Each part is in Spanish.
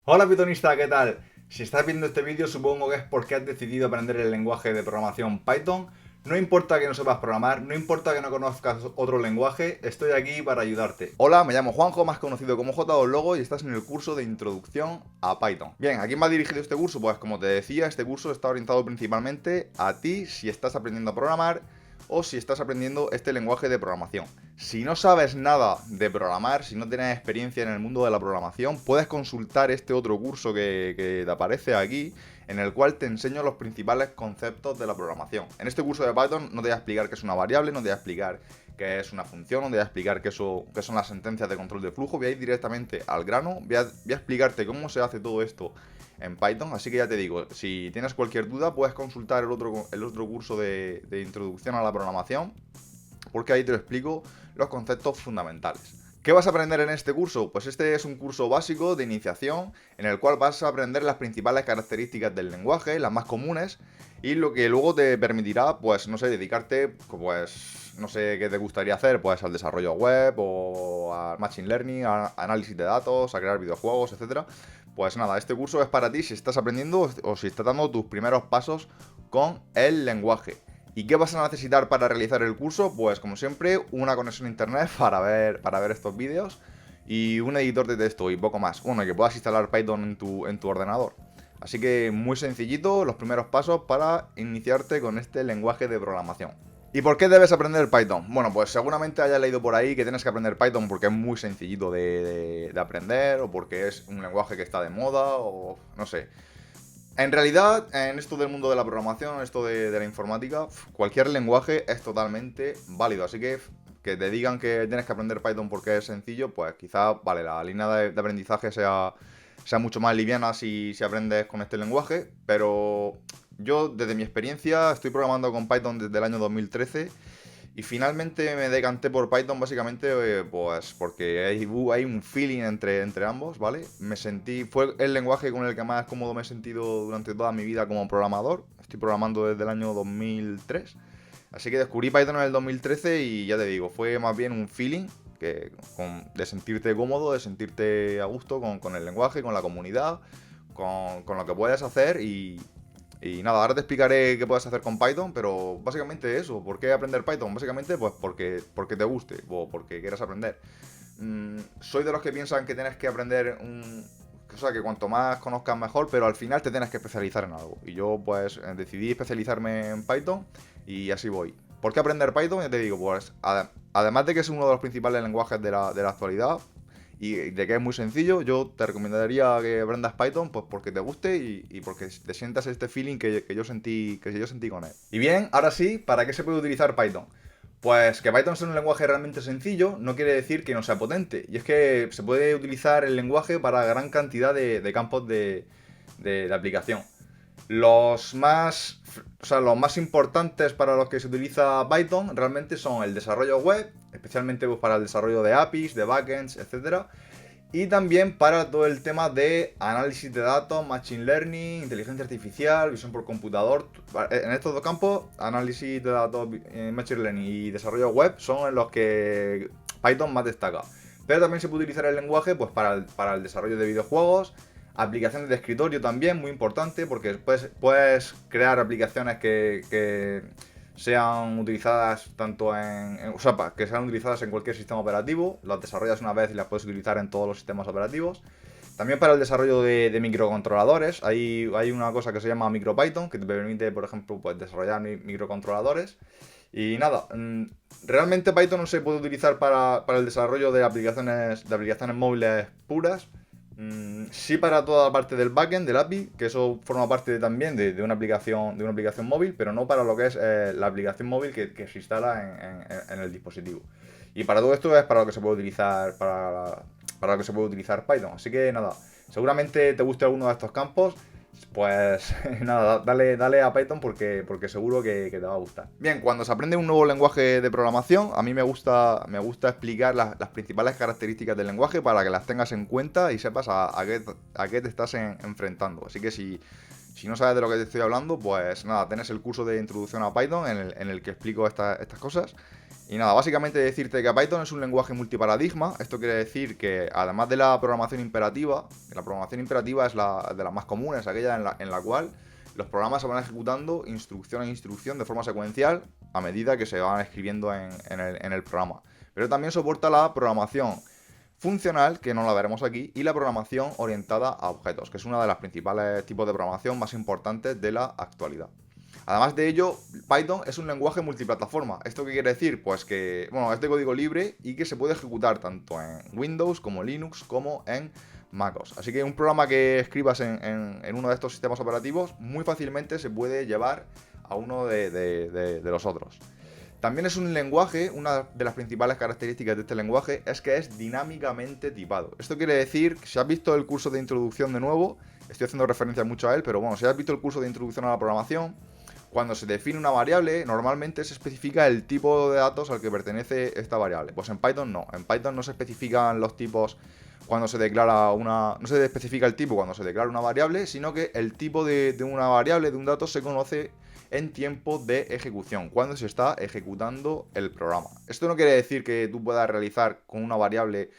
Hola Pythonista, ¿qué tal? Si estás viendo este vídeo supongo que es porque has decidido aprender el lenguaje de programación Python. No importa que no sepas programar, no importa que no conozcas otro lenguaje, estoy aquí para ayudarte. Hola, me llamo Juanjo, más conocido como J2Logo y estás en el curso de Introducción a Python. Bien, ¿a quién va dirigido este curso? Pues como te decía, este curso está orientado principalmente a ti si estás aprendiendo a programar o si estás aprendiendo este lenguaje de programación. Si no sabes nada de programar, si no tienes experiencia en el mundo de la programación, puedes consultar este otro curso que te aparece aquí, en el cual te enseño los principales conceptos de la programación. En este curso de Python no te voy a explicar qué es una variable, no te voy a explicar qué es una función, no te voy a explicar qué son las sentencias de control de flujo, voy a ir directamente al grano, voy a explicarte cómo se hace todo esto en Python, así que ya te digo, si tienes cualquier duda puedes consultar el otro curso de introducción a la programación, porque ahí te lo explico los conceptos fundamentales. ¿Qué vas a aprender en este curso? Pues este es un curso básico de iniciación en el cual vas a aprender las principales características del lenguaje, las más comunes, y lo que luego te permitirá, pues, no sé, dedicarte, pues, no sé qué te gustaría hacer, pues al desarrollo web o al machine learning, a análisis de datos, a crear videojuegos, etcétera. Pues nada, este curso es para ti si estás aprendiendo o si estás dando tus primeros pasos con el lenguaje. ¿Y qué vas a necesitar para realizar el curso? Pues como siempre, una conexión a internet para ver estos vídeos y un editor de texto y poco más. Bueno, y que puedas instalar Python en tu ordenador. Así que muy sencillito, los primeros pasos para iniciarte con este lenguaje de programación. ¿Y por qué debes aprender Python? Bueno, pues seguramente hayas leído por ahí que tienes que aprender Python porque es muy sencillito de aprender o porque es un lenguaje que está de moda o no sé. En realidad, en esto del mundo de la programación, esto de la informática, cualquier lenguaje es totalmente válido. Así que te digan que tienes que aprender Python porque es sencillo, pues quizás, vale, la línea de aprendizaje sea mucho más liviana si aprendes con este lenguaje, pero yo, desde mi experiencia, estoy programando con Python desde el año 2013 y finalmente me decanté por Python básicamente pues porque hay un feeling entre ambos, ¿vale? Fue el lenguaje con el que más cómodo me he sentido durante toda mi vida como programador. Estoy programando desde el año 2003. Así que descubrí Python en el 2013 y ya te digo, fue más bien un feeling de sentirte cómodo, de sentirte a gusto con el lenguaje, con la comunidad, con lo que puedes hacer y nada, ahora te explicaré qué puedes hacer con Python, pero básicamente eso. ¿Por qué aprender Python? Básicamente pues porque te guste o porque quieras aprender. Soy de los que piensan que tienes que aprender o sea, que cuanto más conozcas mejor, pero al final te tienes que especializar en algo. Y yo pues decidí especializarme en Python y así voy. ¿Por qué aprender Python? Ya te digo, pues además de que es uno de los principales lenguajes de la actualidad, y de que es muy sencillo, yo te recomendaría que aprendas Python pues porque te guste y porque te sientas este feeling que yo sentí con él. Y bien, ahora sí, ¿para qué se puede utilizar Python? Pues que Python sea un lenguaje realmente sencillo no quiere decir que no sea potente. Y es que se puede utilizar el lenguaje para gran cantidad de campos de aplicación. Los más importantes para los que se utiliza Python realmente son el desarrollo web, especialmente pues, para el desarrollo de APIs, de backends, etcétera. Y también para todo el tema de análisis de datos, machine learning, inteligencia artificial, visión por computador. En estos dos campos, análisis de datos, machine learning y desarrollo web son en los que Python más destaca. Pero también se puede utilizar el lenguaje pues, para el desarrollo de videojuegos, aplicaciones de escritorio también, muy importante, porque puedes crear aplicaciones que sean utilizadas tanto o sea, que sean utilizadas en cualquier sistema operativo, las desarrollas una vez y las puedes utilizar en todos los sistemas operativos. También para el desarrollo de microcontroladores, hay una cosa que se llama MicroPython, que te permite, por ejemplo, pues, desarrollar microcontroladores. Y nada, realmente Python no se puede utilizar para el desarrollo de aplicaciones móviles puras. Sí para toda la parte del backend, del API, que eso forma parte también de una aplicación móvil, pero no para lo que es la aplicación móvil que se instala en el dispositivo. Y para todo esto es para lo que se puede utilizar, para lo que se puede utilizar Python. Así que nada, seguramente te guste alguno de estos campos. Pues nada, dale a Python porque seguro que te va a gustar. Bien, cuando se aprende un nuevo lenguaje de programación, a mí me gusta explicar las principales características del lenguaje para que las tengas en cuenta y sepas a qué te estás enfrentando. Así que si no sabes de lo que te estoy hablando, pues nada, tenés el curso de introducción a Python en el que explico estas cosas. Y nada, básicamente decirte que Python es un lenguaje multiparadigma. Esto quiere decir que además de la programación imperativa, que la programación imperativa es la de las más comunes, aquella en la cual los programas se van ejecutando instrucción a instrucción de forma secuencial a medida que se van escribiendo en el programa. Pero también soporta la programación funcional, que no la veremos aquí, y la programación orientada a objetos, que es uno de los principales tipos de programación más importantes de la actualidad. Además de ello, Python es un lenguaje multiplataforma. ¿Esto qué quiere decir? Pues que, bueno, es de código libre y que se puede ejecutar tanto en Windows como Linux como en MacOS. Así que un programa que escribas en uno de estos sistemas operativos muy fácilmente se puede llevar a uno de los otros. También es un lenguaje, una de las principales características de este lenguaje es que es dinámicamente tipado. Esto quiere decir, si has visto el curso de introducción de nuevo, estoy haciendo referencia mucho a él, pero bueno, si has visto el curso de introducción a la programación, cuando se define una variable, normalmente se especifica el tipo de datos al que pertenece esta variable. Pues en Python no. En Python no se especifican los tipos cuando se declara una... No se especifica el tipo cuando se declara una variable, sino que el tipo de una variable, de un dato, se conoce en tiempo de ejecución, cuando se está ejecutando el programa. Esto no quiere decir que tú puedas realizar con una variable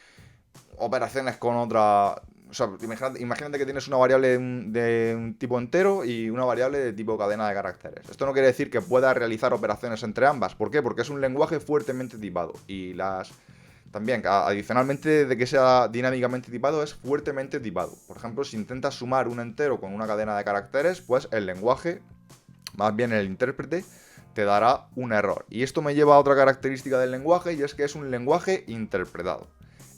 operaciones con otra... O sea, imagínate que tienes una variable de un tipo entero y una variable de tipo cadena de caracteres. Esto no quiere decir que puedas realizar operaciones entre ambas. ¿Por qué? Porque es un lenguaje fuertemente tipado. Y también, adicionalmente de que sea dinámicamente tipado, es fuertemente tipado. Por ejemplo, si intentas sumar un entero con una cadena de caracteres, pues el lenguaje, más bien el intérprete, te dará un error. Y esto me lleva a otra característica del lenguaje, y es que es un lenguaje interpretado.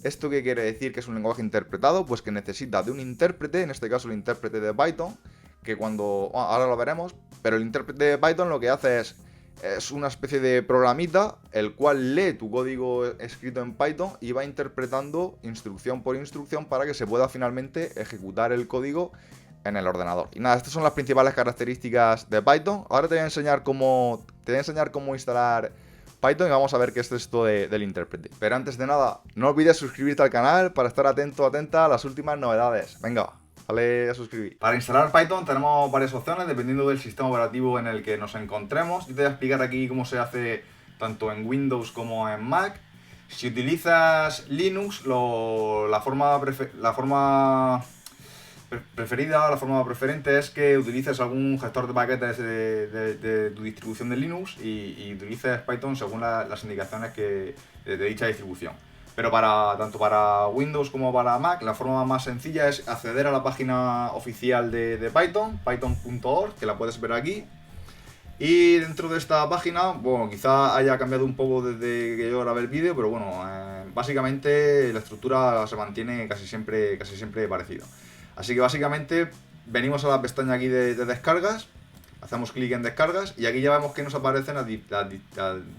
¿Esto qué quiere decir que es un lenguaje interpretado? Pues que necesita de un intérprete, en este caso el intérprete de Python, que ahora lo veremos, pero el intérprete de Python lo que hace es una especie de programita, el cual lee tu código escrito en Python y va interpretando instrucción por instrucción para que se pueda finalmente ejecutar el código en el ordenador. Y nada, estas son las principales características de Python. Ahora te voy a enseñar cómo instalar Python y vamos a ver qué es esto del intérprete. Pero antes de nada, no olvides suscribirte al canal para estar atenta a las últimas novedades. Venga, dale a suscribir. Para instalar Python tenemos varias opciones dependiendo del sistema operativo en el que nos encontremos. Yo te voy a explicar aquí cómo se hace tanto en Windows como en Mac. Si utilizas Linux, la forma preferida, la forma preferente es que utilices algún gestor de paquetes de tu distribución de Linux y utilices Python según las indicaciones de dicha distribución. Pero tanto para Windows como para Mac, la forma más sencilla es acceder a la página oficial de Python, python.org, que la puedes ver aquí. Y dentro de esta página, bueno, quizá haya cambiado un poco desde que yo grabé el vídeo, pero bueno, básicamente la estructura se mantiene casi siempre parecida. Así que básicamente venimos a la pestaña aquí de descargas, hacemos clic en descargas y aquí ya vemos que nos aparecen las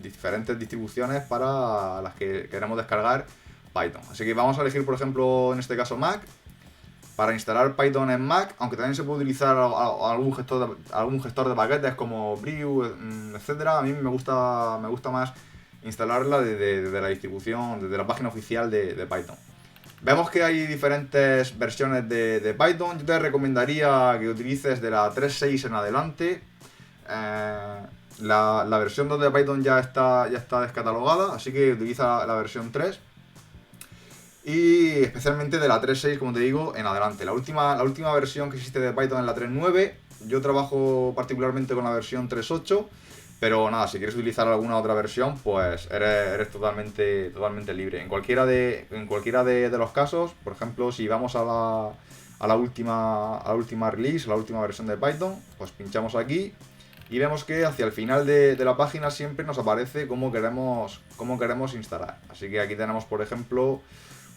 diferentes distribuciones para las que queremos descargar Python. Así que vamos a elegir, por ejemplo, en este caso Mac. Para instalar Python en Mac, aunque también se puede utilizar algún gestor de paquetes como Brew, etcétera, a mí me gusta más instalarla desde la distribución, desde la página oficial de Python. Vemos que hay diferentes versiones de Python. Yo te recomendaría que utilices de la 3.6 en adelante. La versión 2 de Python ya está descatalogada, así que utiliza la versión 3. Y especialmente de la 3.6, como te digo, en adelante. La última versión que existe de Python es la 3.9. Yo trabajo particularmente con la versión 3.8. Pero nada, si quieres utilizar alguna otra versión, pues eres totalmente libre. En cualquiera de los casos, por ejemplo, si vamos a la última release, a la última versión de Python, pues pinchamos aquí y vemos que hacia el final de la página siempre nos aparece cómo queremos instalar. Así que aquí tenemos, por ejemplo,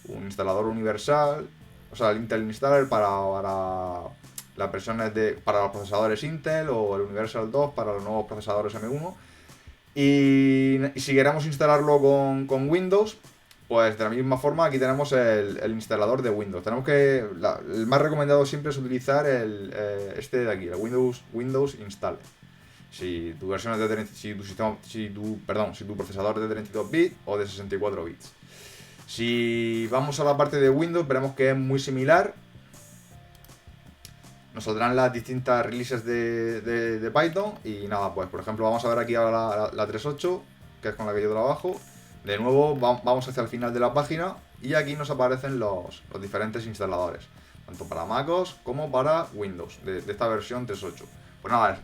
un instalador universal, o sea, el Intel Installer para las versiones para los procesadores Intel o el Universal 2 para los nuevos procesadores M1. Y si queremos instalarlo con Windows, pues de la misma forma aquí tenemos el instalador de Windows. El más recomendado siempre es utilizar este de aquí, el Windows Installer. Si tu procesador es de 32 bits o de 64 bits. Si vamos a la parte de Windows, veremos que es muy similar. Nos saldrán las distintas releases de Python y nada, pues por ejemplo vamos a ver aquí ahora la 3.8 que es con la que yo trabajo. De nuevo vamos hacia el final de la página y aquí nos aparecen los diferentes instaladores, tanto para MacOS como para Windows, de esta versión 3.8. Pues nada,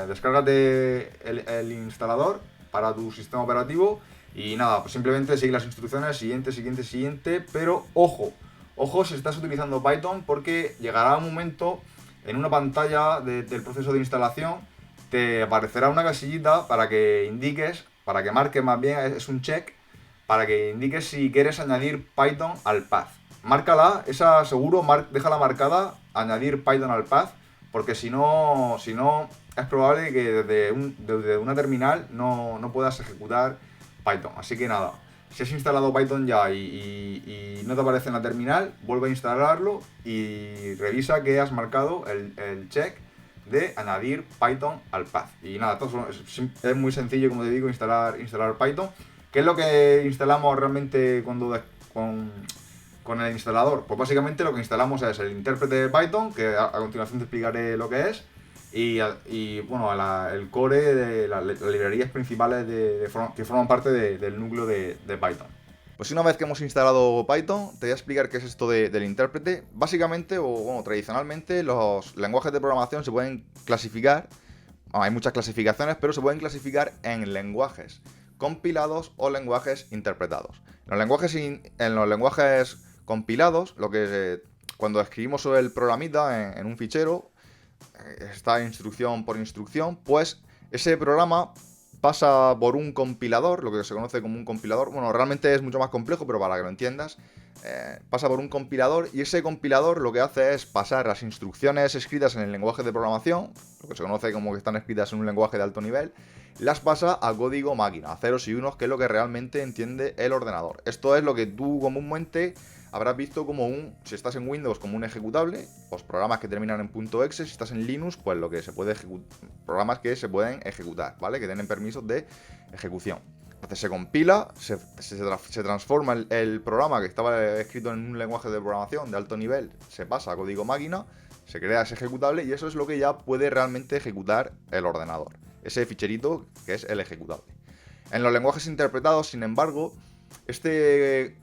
descárgate el instalador para tu sistema operativo y nada, pues simplemente sigue las instrucciones, siguiente, pero ojo si estás utilizando Python, porque llegará un momento en una pantalla del proceso de instalación, te aparecerá una casillita para que indiques, para que marques más bien, es un check, para que indiques si quieres añadir Python al path. Márcala, esa seguro, déjala marcada, añadir Python al path, porque si no es probable que desde una terminal no puedas ejecutar Python. Así que nada, si has instalado Python ya y no te aparece en la terminal, vuelve a instalarlo y revisa que has marcado el check de añadir Python al path. Y nada, es muy sencillo, como te digo, instalar Python. ¿Qué es lo que instalamos realmente con el instalador? Pues básicamente lo que instalamos es el intérprete de Python, que a continuación te explicaré lo que es, y bueno, el core de las librerías principales que forman parte del núcleo de Python. Pues una vez que hemos instalado Python, te voy a explicar qué es esto del intérprete. Básicamente, o bueno, tradicionalmente, los lenguajes de programación se pueden clasificar, hay muchas clasificaciones, pero se pueden clasificar en lenguajes compilados o lenguajes interpretados. En los lenguajes compilados, cuando escribimos sobre el programita en un fichero, está instrucción por instrucción, pues ese programa pasa por un compilador, lo que se conoce como un compilador. Bueno, realmente es mucho más complejo, pero para que lo entiendas, pasa por un compilador y ese compilador lo que hace es pasar las instrucciones escritas en el lenguaje de programación, lo que se conoce como que están escritas en un lenguaje de alto nivel, las pasa a código máquina, a ceros y unos, que es lo que realmente entiende el ordenador. Esto es lo que tú comúnmente habrás visto como si estás en Windows, como un ejecutable, pues programas que terminan en .exe. Si estás en Linux, pues lo que se puede programas que se pueden ejecutar, ¿vale? Que tienen permisos de ejecución. Entonces se compila, se transforma el programa que estaba escrito en un lenguaje de programación de alto nivel, se pasa a código máquina, se crea ese ejecutable y eso es lo que ya puede realmente ejecutar el ordenador. Ese ficherito que es el ejecutable. En los lenguajes interpretados, sin embargo,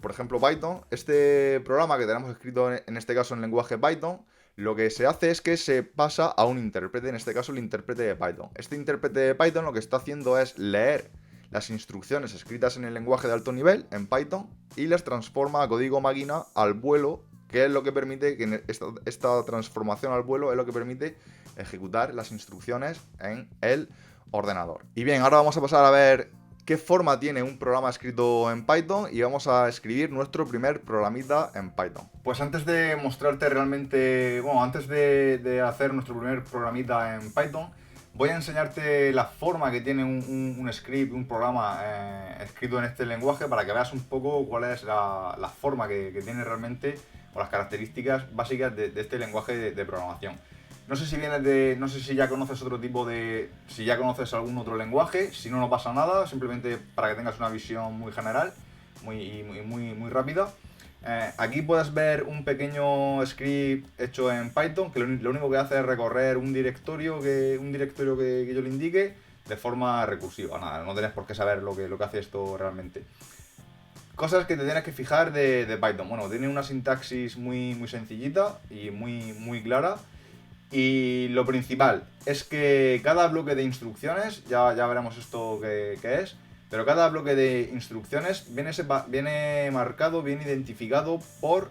por ejemplo Python, este programa que tenemos escrito en este caso en lenguaje Python, lo que se hace es que se pasa a un intérprete, en este caso el intérprete de Python. Este intérprete de Python lo que está haciendo es leer las instrucciones escritas en el lenguaje de alto nivel, en Python, y las transforma a código máquina al vuelo, que es lo que permite, esta transformación al vuelo es lo que permite ejecutar las instrucciones en el ordenador. Y bien, ahora vamos a pasar a ver qué forma tiene un programa escrito en Python y vamos a escribir nuestro primer programita en Python. Pues antes de mostrarte realmente, bueno, antes de hacer nuestro primer programita en Python, voy a enseñarte la forma que tiene un script, un programa escrito en este lenguaje, para que veas un poco cuál es la forma que tiene realmente, o las características básicas de este lenguaje de programación. No sé si ya conoces si ya conoces algún otro lenguaje. Si no, no pasa nada, simplemente para que tengas una visión muy general, muy rápida. Aquí puedes ver un pequeño script hecho en Python, que lo único que hace es recorrer un directorio que yo le indique de forma recursiva. Nada, no tienes por qué saber lo que hace esto realmente. Cosas que te tienes que fijar de Python. Bueno, tiene una sintaxis muy sencillita y muy clara. Y lo principal es que cada bloque de instrucciones, ya veremos esto que es, pero cada bloque de instrucciones viene marcado, viene identificado por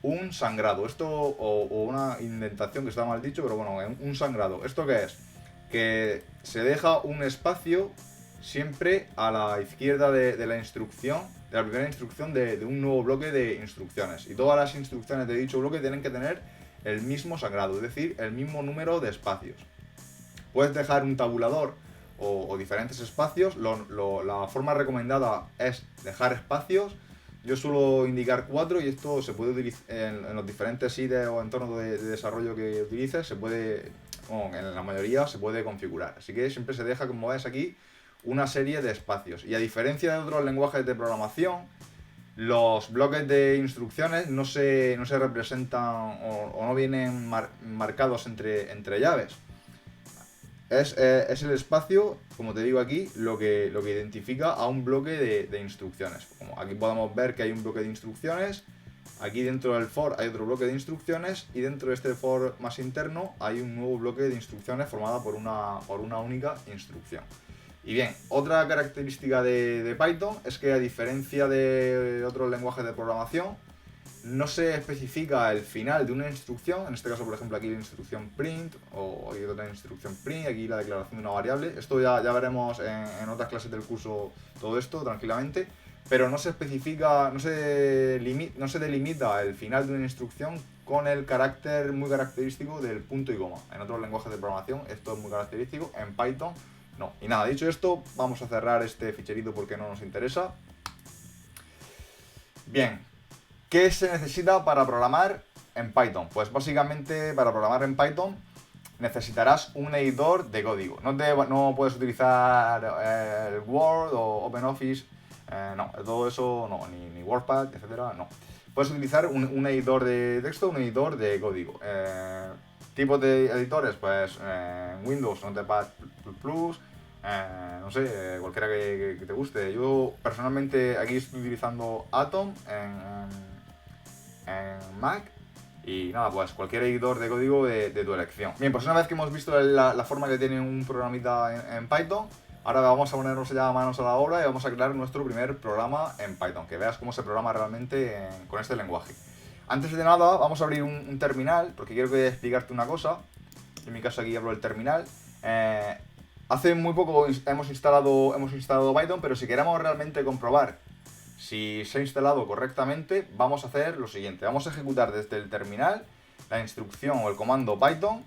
un sangrado. Esto, o una indentación, que está mal dicho, pero bueno, un sangrado. ¿Esto qué es? Que se deja un espacio siempre a la izquierda de la instrucción, de la primera instrucción de un nuevo bloque de instrucciones. Y todas las instrucciones de dicho bloque tienen que tener el mismo sangrado, es decir, el mismo número de espacios. Puedes dejar un tabulador o diferentes espacios. La forma recomendada es dejar espacios. Yo suelo indicar 4 y esto se puede utilizar en los diferentes IDE o entornos de desarrollo que utilices. En la mayoría se puede configurar. Así que siempre se deja, como ves aquí, una serie de espacios. Y a diferencia de otros lenguajes de programación, los bloques de instrucciones no se representan o no vienen marcados entre llaves. es el espacio, como te digo aquí, lo que identifica a un bloque de instrucciones. Como aquí podemos ver que hay un bloque de instrucciones, aquí dentro del for hay otro bloque de instrucciones y dentro de este for más interno hay un nuevo bloque de instrucciones formado por una única instrucción. Y bien, otra característica de Python es que, a diferencia de otros lenguajes de programación, no se especifica el final de una instrucción. En este caso, por ejemplo, aquí la instrucción print, o hay otra instrucción print, aquí la declaración de una variable. Esto ya veremos en otras clases del curso todo esto tranquilamente, pero no se especifica, no se delimita el final de una instrucción con el carácter muy característico del punto y coma. En otros lenguajes de programación esto es muy característico, en Python no. Y nada, dicho esto, vamos a cerrar este ficherito porque no nos interesa. Bien, ¿qué se necesita para programar en Python? Pues básicamente, para programar en Python necesitarás un editor de código. No puedes utilizar el Word o OpenOffice, no, todo eso no, ni WordPad, etcétera, no. Puedes utilizar un editor de texto, un editor de código. Tipos de editores, pues Windows, Notepad++, no sé, cualquiera que te guste. Yo personalmente aquí estoy utilizando Atom en Mac. Y nada, pues cualquier editor de código de tu elección. Bien, pues una vez que hemos visto la forma que tiene un programita en Python, ahora vamos a ponernos ya manos a la obra y vamos a crear nuestro primer programa en Python, que veas cómo se programa realmente con este lenguaje. Antes de nada, vamos a abrir un terminal, porque quiero explicarte una cosa. En mi caso aquí abro el terminal. Hace muy poco hemos instalado Python, pero si queremos realmente comprobar si se ha instalado correctamente, vamos a hacer lo siguiente. Vamos a ejecutar desde el terminal la instrucción o el comando Python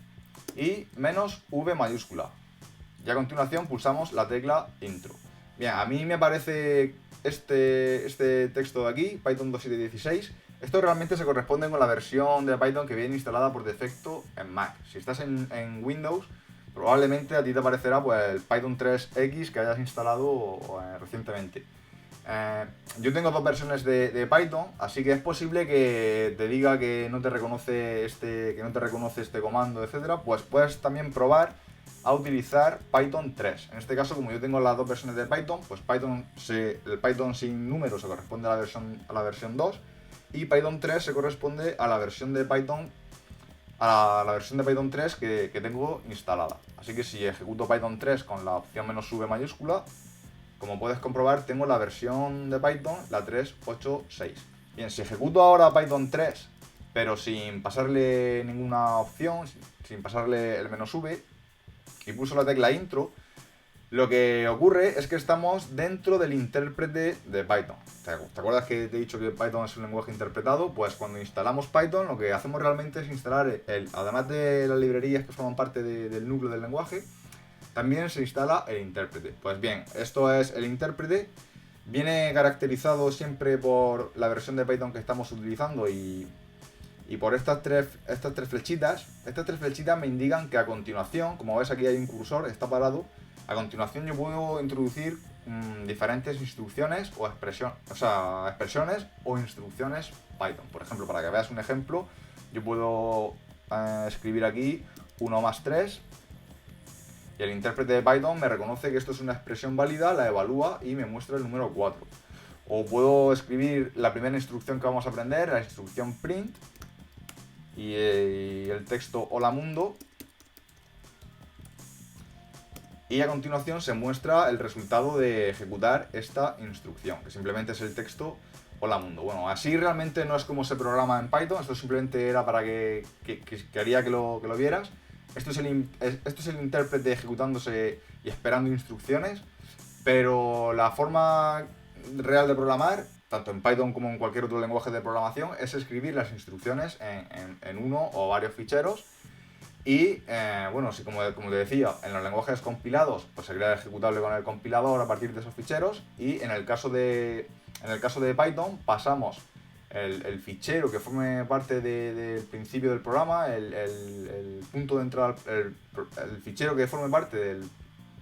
y -v mayúscula. Y a continuación pulsamos la tecla intro. Bien, a mí me parece este texto de aquí, Python 2.7.16. Esto realmente se corresponde con la versión de Python que viene instalada por defecto en Mac. Si estás en Windows, probablemente a ti te aparecerá pues el Python 3X que hayas instalado recientemente. Yo tengo dos versiones de Python, así que es posible que te diga que no te reconoce este comando, etcétera. Pues puedes también probar a utilizar Python 3. En este caso, como yo tengo las dos versiones de Python, pues el Python sin número se corresponde a la versión 2 y Python 3 se corresponde a la versión de Python 3 que tengo instalada. Así que si ejecuto Python 3 con la opción -v mayúscula, como puedes comprobar, tengo la versión de Python, la 3.8.6. Bien, si ejecuto ahora Python 3, pero sin pasarle ninguna opción, sin pasarle el -v, y pulso la tecla intro, lo que ocurre es que estamos dentro del intérprete de Python. ¿Te acuerdas que te he dicho que Python es un lenguaje interpretado? Pues cuando instalamos Python, lo que hacemos realmente es instalar, además de las librerías que forman parte del núcleo del lenguaje, también se instala el intérprete. Pues bien, esto es el intérprete. Viene caracterizado siempre por la versión de Python que estamos utilizando y por estas tres flechitas. Estas tres flechitas me indican que a continuación, como ves aquí hay un cursor, está parado. A continuación yo puedo introducir diferentes instrucciones o expresiones o instrucciones Python. Por ejemplo, para que veas un ejemplo, yo puedo escribir aquí 1 más 3 y el intérprete de Python me reconoce que esto es una expresión válida, la evalúa y me muestra el número 4. O puedo escribir la primera instrucción que vamos a aprender, la instrucción print, y el texto hola mundo. Y a continuación se muestra el resultado de ejecutar esta instrucción, que simplemente es el texto hola mundo. Bueno, así realmente no es como se programa en Python, esto simplemente era para que haría que lo vieras. Esto es el intérprete ejecutándose y esperando instrucciones, pero la forma real de programar, tanto en Python como en cualquier otro lenguaje de programación, es escribir las instrucciones en uno o varios ficheros. Y bueno, como te decía, en los lenguajes compilados, pues se crea el ejecutable con el compilador a partir de esos ficheros. Y en el caso de Python, pasamos el fichero que forme parte del principio del programa, el punto de entrada, el fichero que forme parte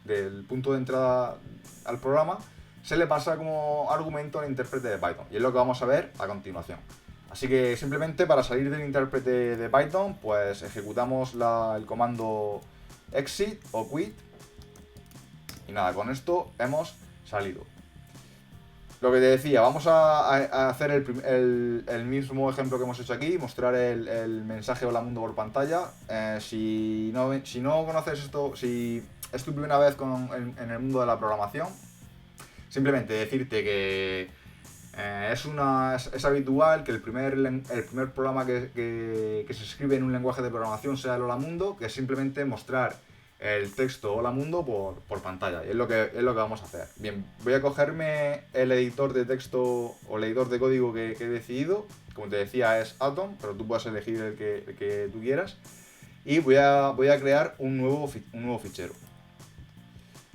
del punto de entrada al programa, se le pasa como argumento al intérprete de Python. Y es lo que vamos a ver a continuación. Así que simplemente para salir del intérprete de Python, pues ejecutamos el comando exit o quit. Y nada, con esto hemos salido. Lo que te decía, vamos a hacer el mismo ejemplo que hemos hecho aquí, mostrar el mensaje hola mundo por pantalla. Si no conoces esto, si es tu primera vez en el mundo de la programación, simplemente decirte que es habitual que el primer programa que se escribe en un lenguaje de programación sea el hola mundo, que es simplemente mostrar el texto hola mundo por pantalla. Y es lo que vamos a hacer. Bien, voy a cogerme el editor de texto o el editor de código que he decidido. Como te decía, es Atom, pero tú puedes elegir el que tú quieras. Y voy a crear un nuevo fichero.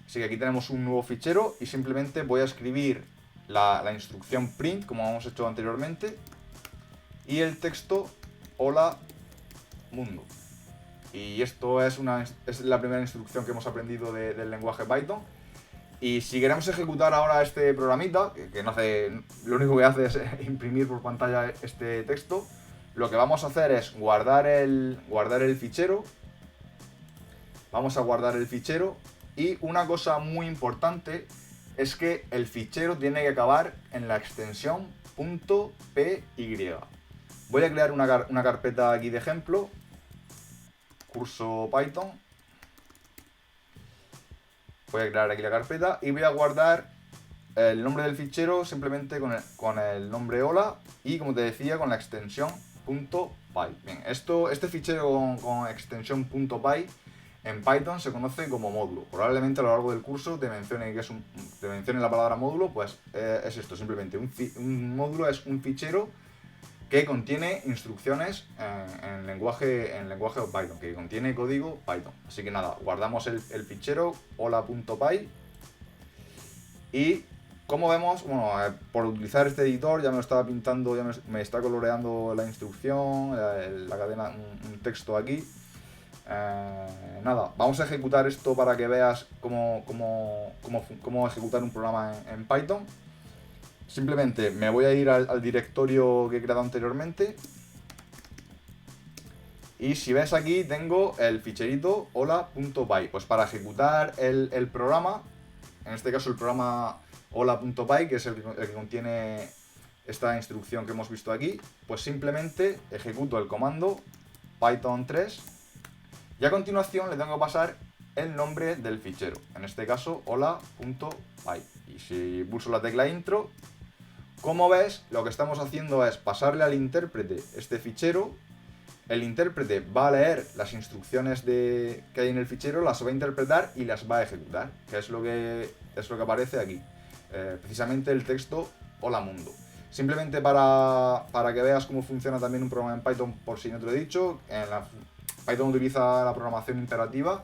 Así que aquí tenemos un nuevo fichero y simplemente voy a escribir la instrucción print, como hemos hecho anteriormente, y el texto hola mundo. Y esto es la primera instrucción que hemos aprendido del lenguaje Python. Y si queremos ejecutar ahora este programita, que no hace, lo único que hace es imprimir por pantalla este texto, lo que vamos a hacer es guardar el fichero. Vamos a guardar el fichero. Y una cosa muy importante es que el fichero tiene que acabar en la extensión .py. Voy a crear una carpeta aquí de ejemplo. Curso Python. Voy a crear aquí la carpeta y voy a guardar el nombre del fichero simplemente con el nombre hola y, como te decía, con la extensión .py. Bien, este fichero con extensión .py en Python se conoce como módulo. Probablemente a lo largo del curso te mencione la palabra módulo, pues es esto, simplemente un módulo es un fichero que contiene instrucciones en lenguaje Python, que contiene código Python. Así que nada, guardamos el fichero hola.py y, como vemos, bueno, por utilizar este editor ya me lo estaba pintando, ya me está coloreando la instrucción, la cadena, un texto aquí. Nada, vamos a ejecutar esto para que veas cómo ejecutar un programa en Python. Simplemente me voy a ir al directorio que he creado anteriormente. Y si ves aquí tengo el ficherito hola.py. Pues para ejecutar el programa, en este caso el programa hola.py, que es el que contiene esta instrucción que hemos visto aquí, pues simplemente ejecuto el comando python 3 y a continuación le tengo que pasar el nombre del fichero, en este caso hola.py. Y si pulso la tecla intro, como ves, lo que estamos haciendo es pasarle al intérprete este fichero. El intérprete va a leer las instrucciones que hay en el fichero, las va a interpretar y las va a ejecutar, que es lo que aparece aquí. Precisamente el texto hola mundo. Simplemente para que veas cómo funciona también un programa en Python, por si no te lo he dicho, Python utiliza la programación imperativa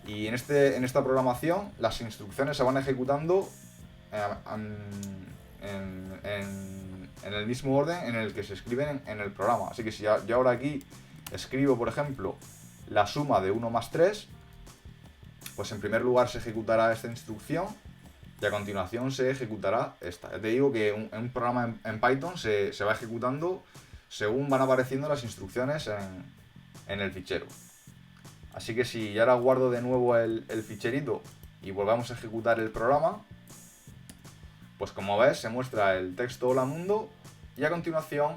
y en esta programación las instrucciones se van ejecutando en el mismo orden en el que se escriben en el programa. Así que si yo ahora aquí escribo, por ejemplo, la suma de 1 más 3, pues en primer lugar se ejecutará esta instrucción y a continuación se ejecutará esta. Ya te digo que un programa en Python se va ejecutando según van apareciendo las instrucciones en el fichero. Así que si yo ahora guardo de nuevo el ficherito y volvamos a ejecutar el programa, pues como ves se muestra el texto hola mundo y a continuación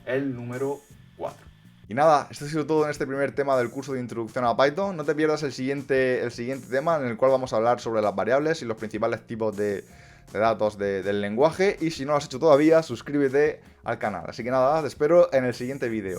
el número 4. Y nada, esto ha sido todo en este primer tema del curso de introducción a Python. No te pierdas el siguiente tema en el cual vamos a hablar sobre las variables y los principales tipos de datos del lenguaje. Y si no lo has hecho todavía, suscríbete al canal. Así que nada, te espero en el siguiente vídeo.